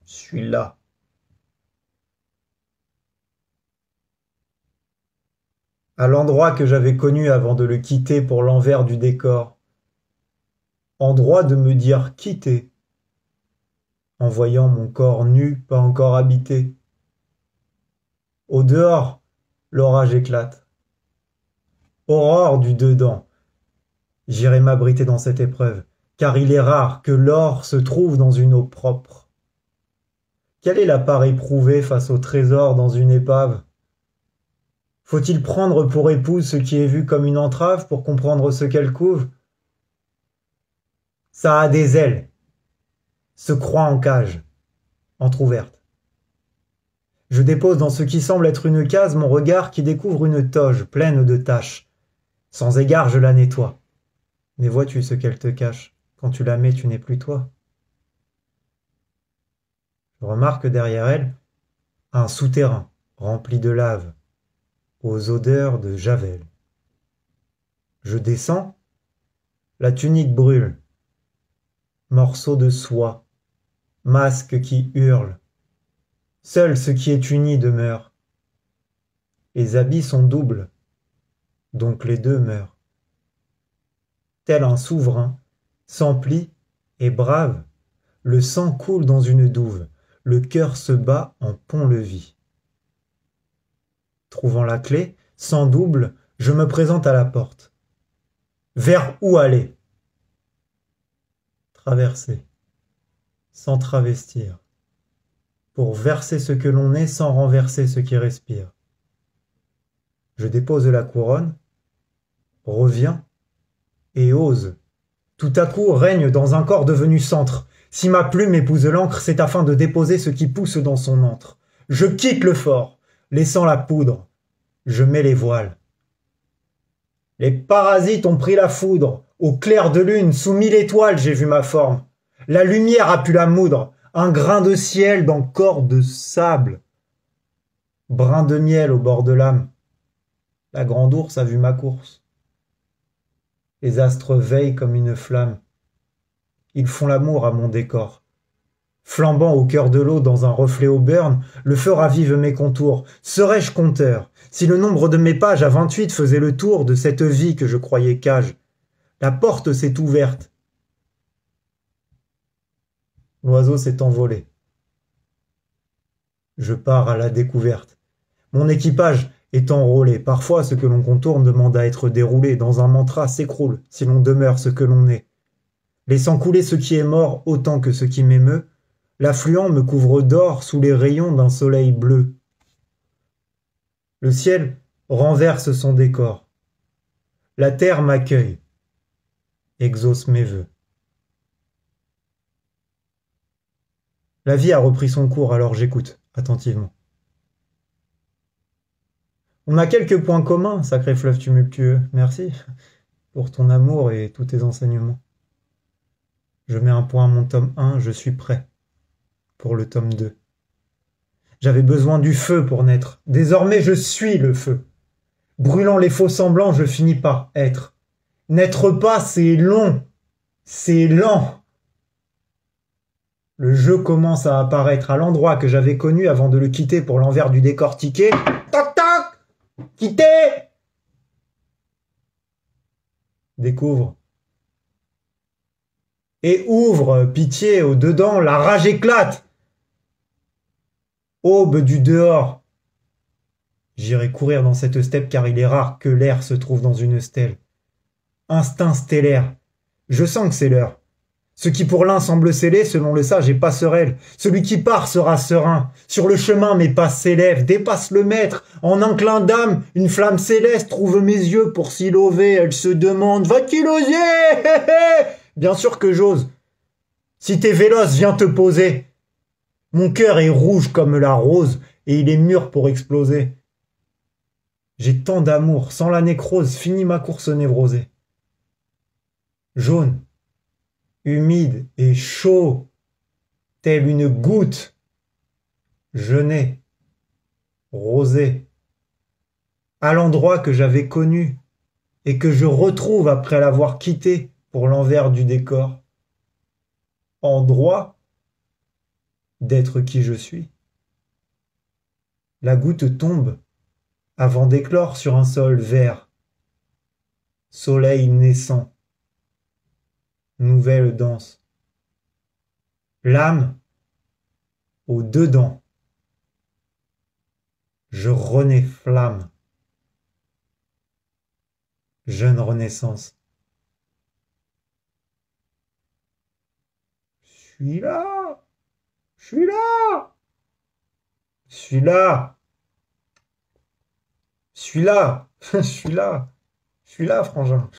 Je suis là. À l'endroit que j'avais connu avant de le quitter pour l'envers du décor. Endroit de me dire quitter, en voyant mon corps nu, pas encore habité. Au dehors, l'orage éclate. Aurore du dedans. J'irai m'abriter dans cette épreuve, car il est rare que l'or se trouve dans une eau propre. Quelle est la part éprouvée face au trésor dans une épave? Faut-il prendre pour épouse ce qui est vu comme une entrave pour comprendre ce qu'elle couve? Ça a des ailes, se croit en cage, entr'ouverte. Je dépose dans ce qui semble être une case mon regard qui découvre une toge pleine de taches. Sans égard, je la nettoie. Mais vois-tu ce qu'elle te cache? Quand tu la mets, tu n'es plus toi. Je remarque derrière elle un souterrain rempli de lave, aux odeurs de javel. Je descends, la tunique brûle. Morceau de soie, masque qui hurle. Seul ce qui est uni demeure. Les habits sont doubles, donc les deux meurent. Tel un souverain, s'emplit et brave, le sang coule dans une douve, le cœur se bat en pont-levis. Trouvant la clé, sans double, je me présente à la porte. Vers où aller? Traverser, sans travestir, pour verser ce que l'on est sans renverser ce qui respire. Je dépose la couronne, reviens et ose. Tout à coup règne dans un corps devenu centre. Si ma plume épouse l'encre, c'est afin de déposer ce qui pousse dans son antre. Je quitte le fort, laissant la poudre. Je mets les voiles. Les parasites ont pris la foudre. Au clair de lune, sous 1000 étoiles, j'ai vu ma forme. La lumière a pu la moudre. Un grain de ciel dans corps de sable. Brin de miel au bord de l'âme. La grande ours a vu ma course. Les astres veillent comme une flamme. Ils font l'amour à mon décor. Flambant au cœur de l'eau dans un reflet au burn, le feu ravive mes contours. Serais-je conteur si le nombre de mes pages à 28 faisait le tour de cette vie que je croyais cage? La porte s'est ouverte. L'oiseau s'est envolé. Je pars à la découverte. Mon équipage est enrôlé. Parfois, ce que l'on contourne demande à être déroulé. Dans un mantra s'écroule si l'on demeure ce que l'on est. Laissant couler ce qui est mort autant que ce qui m'émeut, l'affluent me couvre d'or sous les rayons d'un soleil bleu. Le ciel renverse son décor. La terre m'accueille, exauce mes vœux. La vie a repris son cours, alors j'écoute attentivement. On a quelques points communs, sacré fleuve tumultueux. Merci pour ton amour et tous tes enseignements. Je mets un point à mon tome 1, je suis prêt pour le tome 2. J'avais besoin du feu pour naître. Désormais, je suis le feu. Brûlant les faux semblants, je finis par être. N'être pas, c'est long. C'est lent. Le jeu commence à apparaître à l'endroit que j'avais connu avant de le quitter pour l'envers du décortiquer. Toc toc! Quitter! Découvre. Et ouvre, pitié, au dedans, la rage éclate. Aube du dehors. J'irai courir dans cette steppe car il est rare que l'air se trouve dans une stèle. Instinct stellaire. Je sens que c'est l'heure. Ce qui pour l'un semble scellé, selon le sage, est passerelle. Celui qui part sera serein. Sur le chemin, mes pas s'élèvent, dépasse le maître. En un clin d'âme, une flamme céleste trouve mes yeux pour s'y lever. Elle se demande, va-t-il oser? Bien sûr que j'ose. Si t'es véloce, viens te poser. Mon cœur est rouge comme la rose, et il est mûr pour exploser. J'ai tant d'amour, sans la nécrose, finis ma course névrosée. Jaune, humide et chaud, telle une goutte, genêt, rosé, à l'endroit que j'avais connu et que je retrouve après l'avoir quitté pour l'envers du décor. Endroit d'être qui je suis. La goutte tombe avant d'éclore sur un sol vert. Soleil naissant, nouvelle danse. L'âme au dedans. Je renais flamme. Jeune renaissance. Je suis là. Je suis là. Je suis là. Je suis là. Je suis là. Je suis là, frangin.